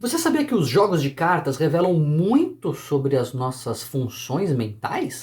Você sabia que os jogos de cartas revelam muito sobre as nossas funções mentais?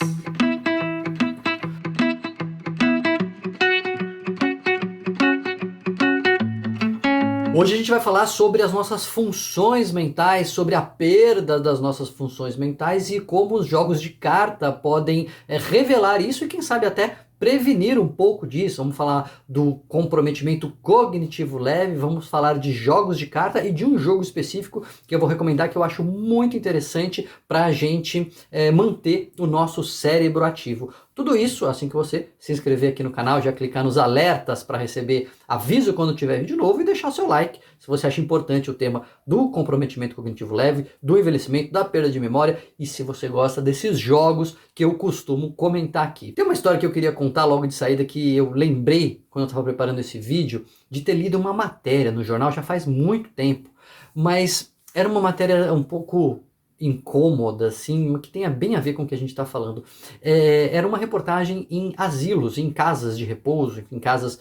Hoje a gente vai falar sobre as nossas funções mentais, sobre a perda das nossas funções mentais e como os jogos de carta podem revelar isso e quem sabe até prevenir um pouco disso. Vamos falar do comprometimento cognitivo leve, vamos falar de jogos de carta e de um jogo específico que eu vou recomendar que eu acho muito interessante para a gente manter o nosso cérebro ativo. Tudo isso assim que você se inscrever aqui no canal, já clicar nos alertas para receber aviso quando tiver vídeo novo e deixar seu like se você acha importante o tema do comprometimento cognitivo leve, do envelhecimento, da perda de memória e se você gosta desses jogos que eu costumo comentar aqui. Tem uma história que eu queria contar logo de saída que eu lembrei quando eu estava preparando esse vídeo de ter lido uma matéria no jornal já faz muito tempo, mas era uma matéria um pouco incômoda, assim, que tenha bem a ver com o que a gente está falando. Era uma reportagem em asilos, em casas de repouso, em casas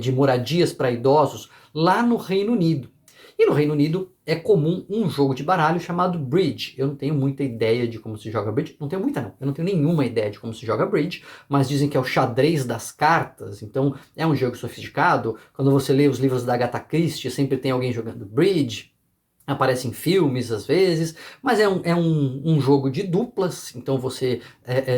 de moradias para idosos, lá no Reino Unido. E no Reino Unido é comum um jogo de baralho chamado Bridge. Eu não tenho muita ideia de como se joga Bridge. Não tenho muita não. Eu não tenho nenhuma ideia de como se joga Bridge, mas dizem que é o xadrez das cartas. Então é um jogo sofisticado. Quando você lê os livros da Agatha Christie, sempre tem alguém jogando Bridge. Aparece em filmes às vezes, mas é um jogo de duplas, então você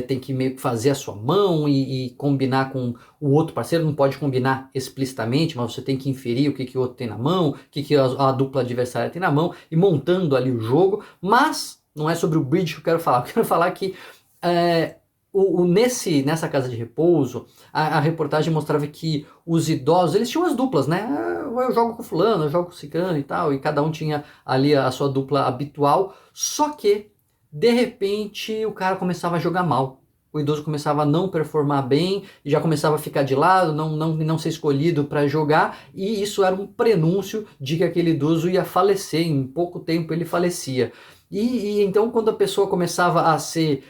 tem que meio que fazer a sua mão e combinar com o outro parceiro, não pode combinar explicitamente, mas você tem que inferir o que, que o outro tem na mão, o que, que a dupla adversária tem na mão, e montando ali o jogo, mas não é sobre o bridge que eu quero falar, eu quero falar que é, nessa casa de repouso, a reportagem mostrava que os idosos, eles tinham as duplas, né? Eu jogo com fulano, eu jogo com ciclano e tal, e cada um tinha ali a sua dupla habitual, só que, de repente, o cara começava a jogar mal. O idoso começava a não performar bem, e já começava a ficar de lado, não ser escolhido para jogar, e isso era um prenúncio de que aquele idoso ia falecer, em pouco tempo ele falecia. Então, quando a pessoa começava a ser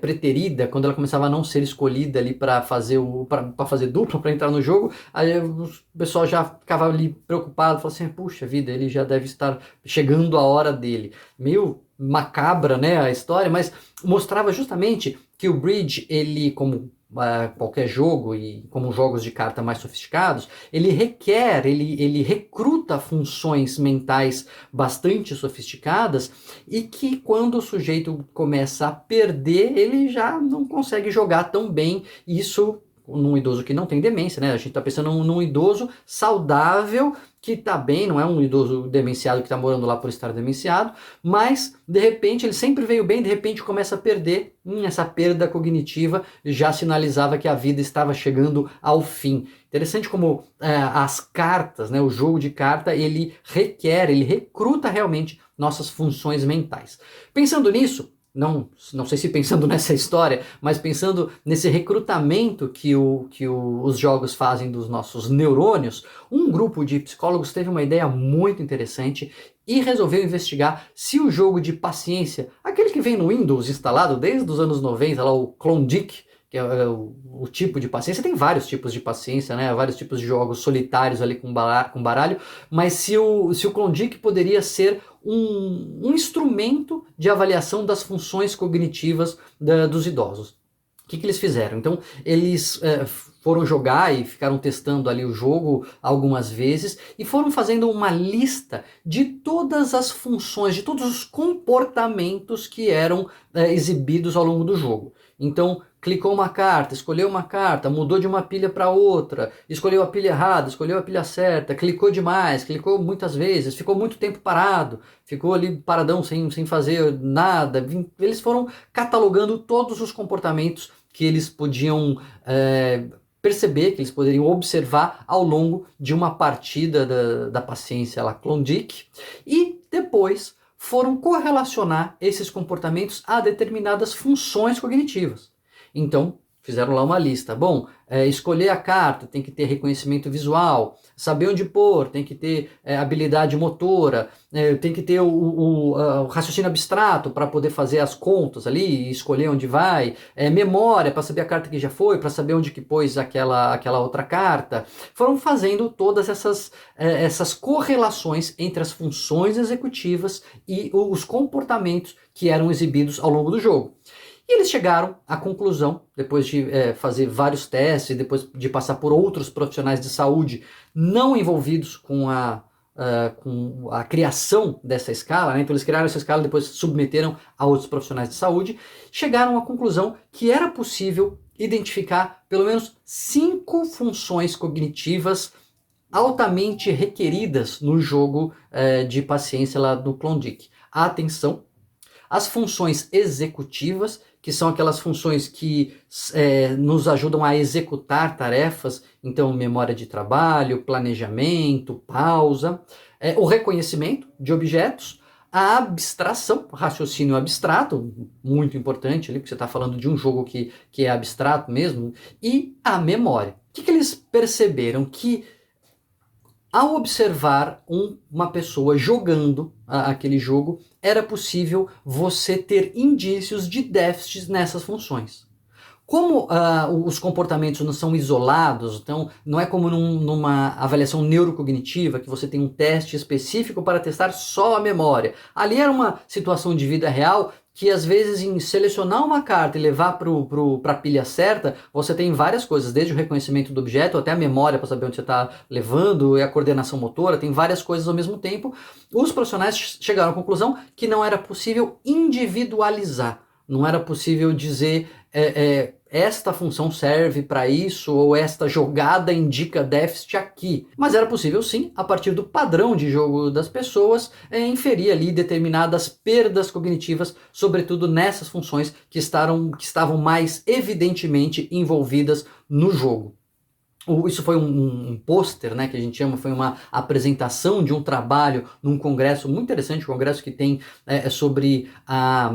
preterida, quando ela começava a não ser escolhida ali para fazer dupla, para entrar no jogo, aí o pessoal já ficava ali preocupado, falava assim, puxa vida, ele já deve estar chegando a hora dele. Meio macabra, né, a história, mas mostrava justamente que o bridge, ele como qualquer jogo e como jogos de carta mais sofisticados, ele recruta funções mentais bastante sofisticadas e que quando o sujeito começa a perder, ele já não consegue jogar tão bem. Isso num idoso que não tem demência, né? A gente está pensando num idoso saudável que está bem, não é um idoso demenciado que está morando lá por estar demenciado, mas de repente ele sempre veio bem, de repente começa a perder, essa perda cognitiva já sinalizava que a vida estava chegando ao fim. Interessante como as cartas, né, o jogo de carta, ele recruta realmente nossas funções mentais. Pensando nisso, não sei se pensando nessa história, mas pensando nesse recrutamento que os jogos fazem dos nossos neurônios, um grupo de psicólogos teve uma ideia muito interessante e resolveu investigar se o jogo de paciência, aquele que vem no Windows instalado desde os anos 90, lá o Klondike, que é o tipo de paciência, tem vários tipos de paciência, né? Vários tipos de jogos solitários ali com baralho, mas se o Klondike poderia ser um instrumento de avaliação das funções cognitivas dos idosos. O que eles fizeram? Então, eles foram jogar e ficaram testando ali o jogo algumas vezes e foram fazendo uma lista de todas as funções, de todos os comportamentos que eram exibidos ao longo do jogo. Então, clicou uma carta, escolheu uma carta, mudou de uma pilha para outra, escolheu a pilha errada, escolheu a pilha certa, clicou demais, clicou muitas vezes, ficou muito tempo parado, ficou ali paradão sem fazer nada. Eles foram catalogando todos os comportamentos que eles podiam perceber, que eles poderiam observar ao longo de uma partida da paciência lá, Klondike, e depois foram correlacionar esses comportamentos a determinadas funções cognitivas. Então, fizeram lá uma lista. Bom, escolher a carta tem que ter reconhecimento visual, saber onde pôr, tem que ter habilidade motora, tem que ter o raciocínio abstrato para poder fazer as contas ali e escolher onde vai, memória para saber a carta que já foi, para saber onde que pôs aquela outra carta. Foram fazendo todas essas correlações entre as funções executivas e os comportamentos que eram exibidos ao longo do jogo. E eles chegaram à conclusão, depois de fazer vários testes, depois de passar por outros profissionais de saúde não envolvidos com a criação dessa escala, né? Então eles criaram essa escala e depois submeteram a outros profissionais de saúde, chegaram à conclusão que era possível identificar pelo menos 5 funções cognitivas altamente requeridas no jogo de paciência lá do Klondike. A atenção, as funções executivas, que são aquelas funções que nos ajudam a executar tarefas, então memória de trabalho, planejamento, pausa, o reconhecimento de objetos, a abstração, raciocínio abstrato, muito importante ali, porque você está falando de um jogo que é abstrato mesmo, e a memória. O que eles perceberam? Que ao observar uma pessoa jogando aquele jogo, era possível você ter indícios de déficits nessas funções. Como os comportamentos não são isolados, então não é como numa avaliação neurocognitiva, que você tem um teste específico para testar só a memória. Ali era uma situação de vida real que às vezes em selecionar uma carta e levar para a pilha certa, você tem várias coisas, desde o reconhecimento do objeto até a memória para saber onde você está levando, e a coordenação motora, tem várias coisas ao mesmo tempo. Os profissionais chegaram à conclusão que não era possível individualizar, não era possível dizer esta função serve para isso, ou esta jogada indica déficit aqui. Mas era possível sim, a partir do padrão de jogo das pessoas, inferir ali determinadas perdas cognitivas, sobretudo nessas funções que estavam mais evidentemente envolvidas no jogo. Isso foi um pôster, né, que a gente chama, foi uma apresentação de um trabalho num congresso muito interessante, um congresso que tem sobre a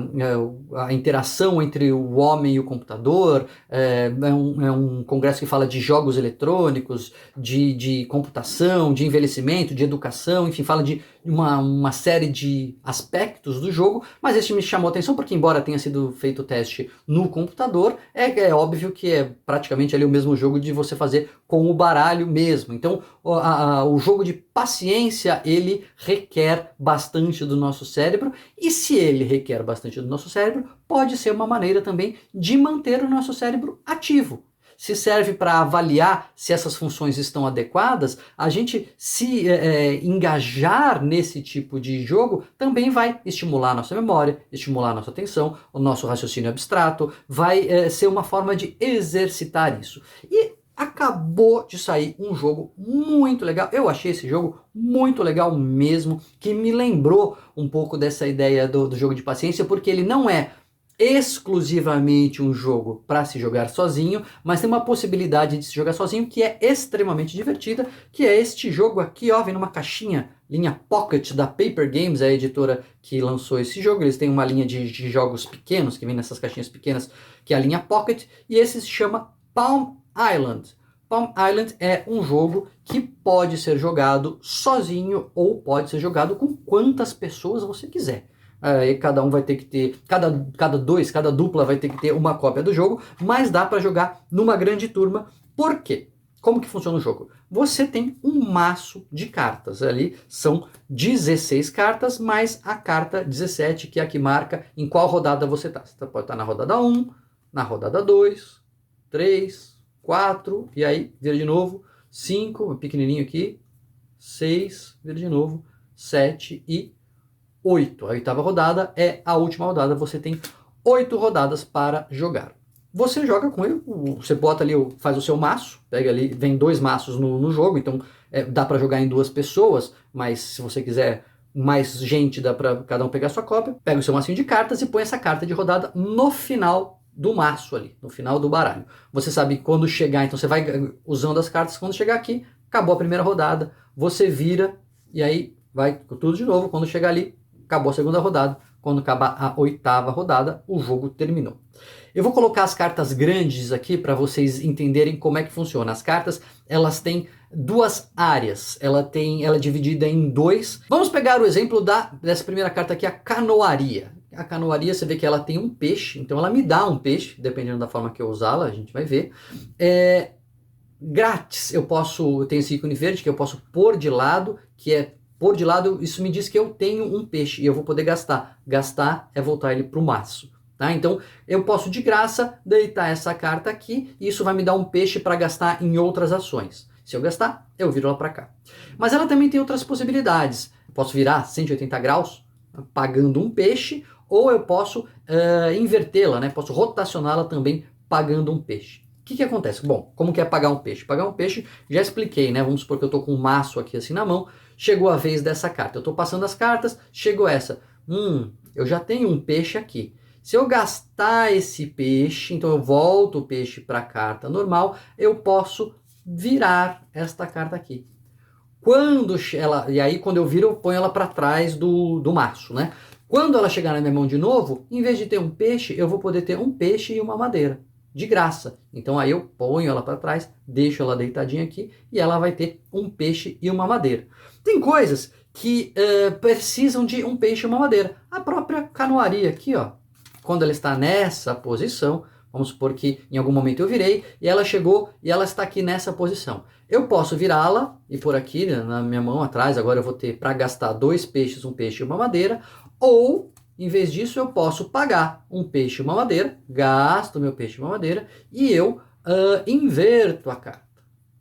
interação entre o homem e o computador, é um congresso que fala de jogos eletrônicos, de computação, de envelhecimento, de educação, enfim, fala de uma série de aspectos do jogo, mas esse me chamou a atenção porque, embora tenha sido feito o teste no computador, é óbvio que é praticamente ali o mesmo jogo de você fazer com o baralho mesmo. Então, o jogo de paciência, ele requer bastante do nosso cérebro, e se ele requer bastante do nosso cérebro, pode ser uma maneira também de manter o nosso cérebro ativo. Se serve para avaliar se essas funções estão adequadas, a gente se engajar nesse tipo de jogo também vai estimular a nossa memória, estimular a nossa atenção, o nosso raciocínio abstrato, vai ser uma forma de exercitar isso. E acabou de sair um jogo muito legal, eu achei esse jogo muito legal mesmo, que me lembrou um pouco dessa ideia do jogo de paciência, porque ele não é exclusivamente um jogo para se jogar sozinho, mas tem uma possibilidade de se jogar sozinho que é extremamente divertida, que é este jogo aqui, ó, vem numa caixinha, linha Pocket da Paper Games, a editora que lançou esse jogo. Eles têm uma linha de jogos pequenos, que vem nessas caixinhas pequenas, que é a linha Pocket, e esse se chama Palm Island. Palm Island é um jogo que pode ser jogado sozinho ou pode ser jogado com quantas pessoas você quiser. Aí cada um vai ter que ter, cada dupla vai ter que ter uma cópia do jogo, mas dá para jogar numa grande turma. Por quê? Como que funciona o jogo? Você tem um maço de cartas, ali são 16 cartas, mais a carta 17, que é a que marca em qual rodada você está. Você pode estar na rodada 1, na rodada 2, 3, 4, e aí vira de novo, 5, pequenininho aqui, 6, vira de novo, 7 e 8. A oitava rodada é a última rodada, você tem 8 rodadas para jogar. Você joga com ele, você bota ali, faz o seu maço, pega ali, vem 2 maços no jogo, então dá para jogar em 2 pessoas, mas se você quiser mais gente, dá para cada um pegar a sua cópia, pega o seu macinho de cartas e põe essa carta de rodada no final do maço ali, no final do baralho. Você sabe quando chegar, então você vai usando as cartas, quando chegar aqui, acabou a primeira rodada, você vira e aí vai tudo de novo, quando chegar ali, acabou a segunda rodada, quando acabar a 8ª rodada, o jogo terminou. Eu vou colocar as cartas grandes aqui para vocês entenderem como é que funciona. As cartas, elas têm duas áreas, ela é dividida em dois. Vamos pegar o exemplo dessa primeira carta aqui, a Canoaria. A Canoaria, você vê que ela tem um peixe, então ela me dá um peixe, dependendo da forma que eu usá-la, a gente vai ver. Grátis, eu tenho esse ícone verde que eu posso pôr de lado, pôr de lado, isso me diz que eu tenho um peixe e eu vou poder gastar. Gastar é voltar ele para o maço. Tá? Então, eu posso de graça deitar essa carta aqui e isso vai me dar um peixe para gastar em outras ações. Se eu gastar, eu viro ela para cá. Mas ela também tem outras possibilidades. Eu posso virar 180 graus pagando um peixe ou eu posso invertê-la, né? Posso rotacioná-la também pagando um peixe. O que acontece? Bom, como que é pagar um peixe? Pagar um peixe, já expliquei, né? Vamos supor que eu estou com um maço aqui assim na mão, chegou a vez dessa carta. Eu estou passando as cartas, chegou essa. Eu já tenho um peixe aqui. Se eu gastar esse peixe, então eu volto o peixe para a carta normal, eu posso virar esta carta aqui. E aí quando eu viro, eu ponho ela para trás do maço, né? Quando ela chegar na minha mão de novo, em vez de ter um peixe, eu vou poder ter um peixe e uma madeira, de graça. Então aí eu ponho ela para trás, deixo ela deitadinha aqui e ela vai ter um peixe e uma madeira. Tem coisas que precisam de um peixe e uma madeira. A própria canoaria aqui, ó. Quando ela está nessa posição, vamos supor que em algum momento eu virei e ela chegou e ela está aqui nessa posição. Eu posso virá-la e por aqui na minha mão atrás, agora eu vou ter para gastar 2 peixes, um peixe e uma madeira, ou em vez disso eu posso pagar um peixe e uma madeira, gasto meu peixe e uma madeira e eu inverto a carta.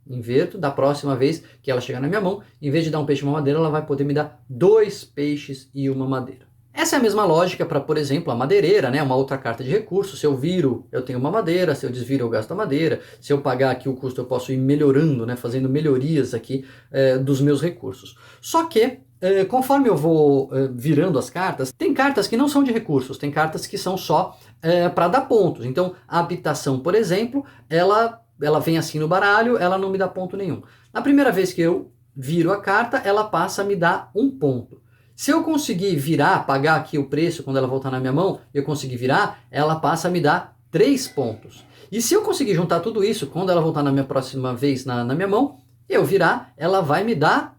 Inverto, da próxima vez que ela chegar na minha mão, em vez de dar um peixe e uma madeira, ela vai poder me dar 2 peixes e uma madeira. Essa é a mesma lógica para, por exemplo, a madeireira, né? Uma outra carta de recurso. Se eu viro, eu tenho uma madeira. Se eu desviro, eu gasto a madeira. Se eu pagar aqui o custo, eu posso ir melhorando, né? Fazendo melhorias aqui dos meus recursos. Só que, conforme eu vou virando as cartas, tem cartas que não são de recursos. Tem cartas que são só para dar pontos. Então, a habitação, por exemplo, ela vem assim no baralho, ela não me dá ponto nenhum. Na primeira vez que eu viro a carta, ela passa a me dar um ponto. Se eu conseguir virar, pagar aqui o preço quando ela voltar na minha mão, eu conseguir virar, ela passa a me dar 3 pontos. E se eu conseguir juntar tudo isso, quando ela voltar na minha próxima vez na minha mão, eu virar, ela vai me dar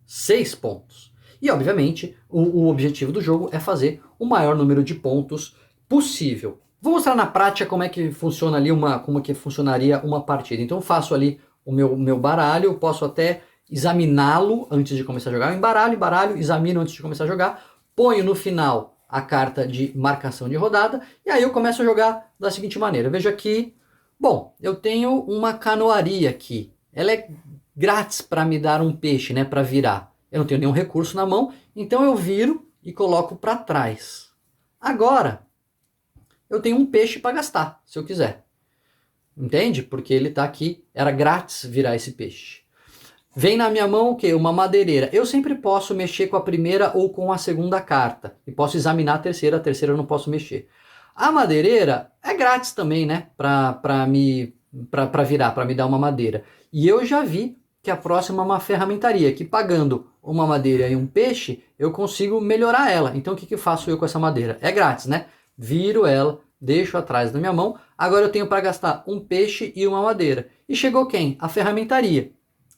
6 pontos. E obviamente, o objetivo do jogo é fazer o maior número de pontos possível. Vou mostrar na prática como é que funciona ali como é que funcionaria uma partida. Então eu faço ali o meu baralho, eu posso até examiná-lo antes de começar a jogar. Eu embaralho, examino antes de começar a jogar, ponho no final a carta de marcação de rodada e aí eu começo a jogar da seguinte maneira. Veja aqui, bom, eu tenho uma canoaria aqui. Ela é grátis para me dar um peixe, né, para virar. Eu não tenho nenhum recurso na mão, então eu viro e coloco para trás. Agora, eu tenho um peixe para gastar, se eu quiser. Entende? Porque ele está aqui, era grátis virar esse peixe. Vem na minha mão o quê? Uma madeireira. Eu sempre posso mexer com a primeira ou com a segunda carta. E posso examinar a terceira eu não posso mexer. A madeireira é grátis também, né? Para virar, para me dar uma madeira. E eu já vi que a próxima é uma ferramentaria, que pagando uma madeira e um peixe, eu consigo melhorar ela. Então o que faço eu com essa madeira? É grátis, né? Viro ela, deixo atrás da minha mão. Agora eu tenho para gastar um peixe e uma madeira. E chegou quem? A ferramentaria.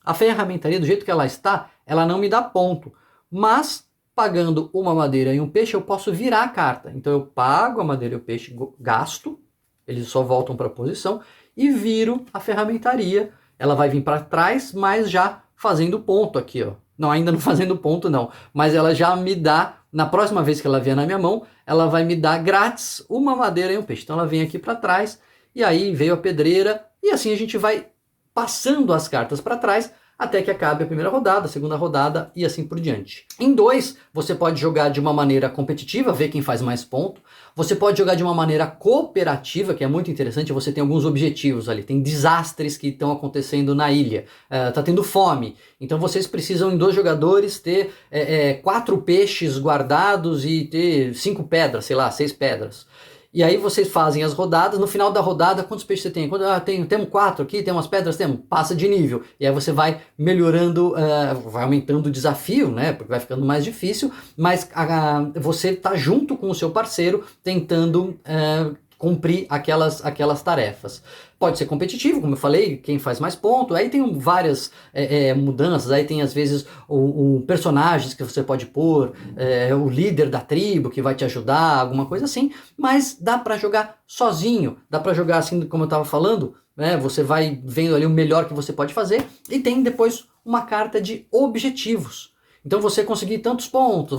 A ferramentaria, do jeito que ela está, ela não me dá ponto. Mas, pagando uma madeira e um peixe, eu posso virar a carta. Então eu pago a madeira e o peixe, gasto, eles só voltam para a posição, e viro a ferramentaria. Ela vai vir para trás, mas já fazendo ponto aqui, ó. Não, ainda não fazendo ponto não, mas ela já me dá, na próxima vez que ela vier na minha mão, ela vai me dar grátis uma madeira e um peixe. Então ela vem aqui para trás, e aí veio a pedreira, e assim a gente vai passando as cartas para trás até que acabe a primeira rodada, a segunda rodada e assim por diante. Em 2, você pode jogar de uma maneira competitiva, ver quem faz mais ponto. Você pode jogar de uma maneira cooperativa, que é muito interessante, você tem alguns objetivos ali. Tem desastres que estão acontecendo na ilha, tá tendo fome. Então vocês precisam, em 2 jogadores, ter 4 peixes guardados e ter 5 pedras, sei lá, 6 pedras. E aí vocês fazem as rodadas, no final da rodada, quantos peixes você tem? Temos 4 aqui, tem umas pedras, temos, passa de nível. E aí você vai melhorando, vai aumentando o desafio, né? Porque vai ficando mais difícil, mas você está junto com o seu parceiro tentando cumprir aquelas tarefas. Pode ser competitivo, como eu falei, quem faz mais ponto. Aí tem várias mudanças, aí tem às vezes personagens que você pode pôr, o líder da tribo que vai te ajudar, alguma coisa assim. Mas dá para jogar sozinho, dá para jogar assim como eu estava falando, né? Você vai vendo ali o melhor que você pode fazer e tem depois uma carta de objetivos. Então você conseguir tantos pontos,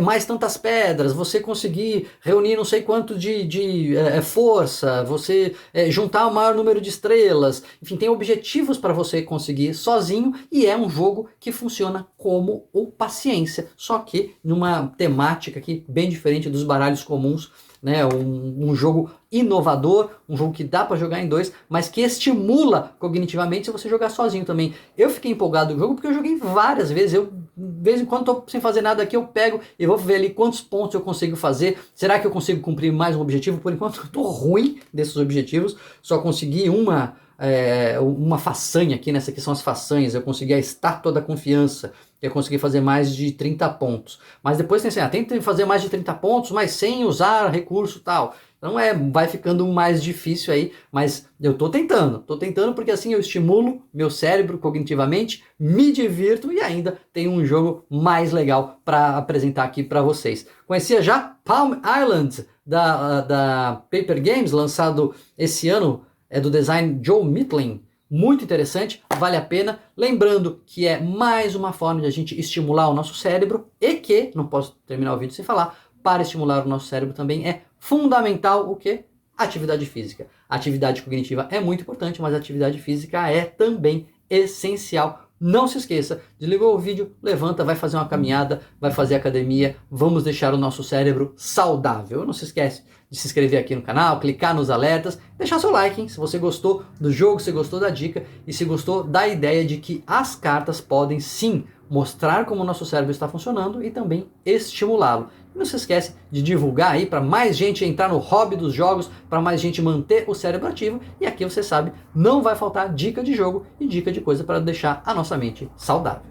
mais tantas pedras, você conseguir reunir não sei quanto de força, você juntar o maior número de estrelas, enfim, tem objetivos para você conseguir sozinho e é um jogo que funciona como o Paciência, só que numa temática aqui bem diferente dos baralhos comuns, né? Um jogo inovador, um jogo que dá para jogar em dois, mas que estimula cognitivamente se você jogar sozinho também. Eu fiquei empolgado no jogo porque eu joguei várias vezes, de vez em quando tô sem fazer nada aqui, eu pego e vou ver ali quantos pontos eu consigo fazer, será que eu consigo cumprir mais um objetivo? Por enquanto eu tô ruim desses objetivos, só consegui uma façanha aqui, nessa aqui são as façanhas, eu consegui a estátua da confiança, eu consegui fazer mais de 30 pontos. Mas depois tem assim, tenta fazer mais de 30 pontos, mas sem usar recurso e tal. Então vai ficando mais difícil aí, mas eu tô tentando porque assim eu estimulo meu cérebro cognitivamente, me divirto e ainda tenho um jogo mais legal para apresentar aqui para vocês. Conhecia já Palm Island da Paper Games, lançado esse ano, é do design Joe Mitlin. Muito interessante, vale a pena. Lembrando que é mais uma forma de a gente estimular o nosso cérebro e que, não posso terminar o vídeo sem falar, para estimular o nosso cérebro também é fundamental o quê? Atividade física. A atividade cognitiva é muito importante, mas a atividade física é também essencial. Não se esqueça, desligou o vídeo, levanta, vai fazer uma caminhada, vai fazer academia, vamos deixar o nosso cérebro saudável. Não se esquece de se inscrever aqui no canal, clicar nos alertas, deixar seu like, hein? Se você gostou do jogo, se gostou da dica e se gostou da ideia de que as cartas podem sim mostrar como o nosso cérebro está funcionando e também estimulá-lo. E não se esquece de divulgar aí para mais gente entrar no hobby dos jogos, para mais gente manter o cérebro ativo. E aqui você sabe, não vai faltar dica de jogo e dica de coisa para deixar a nossa mente saudável.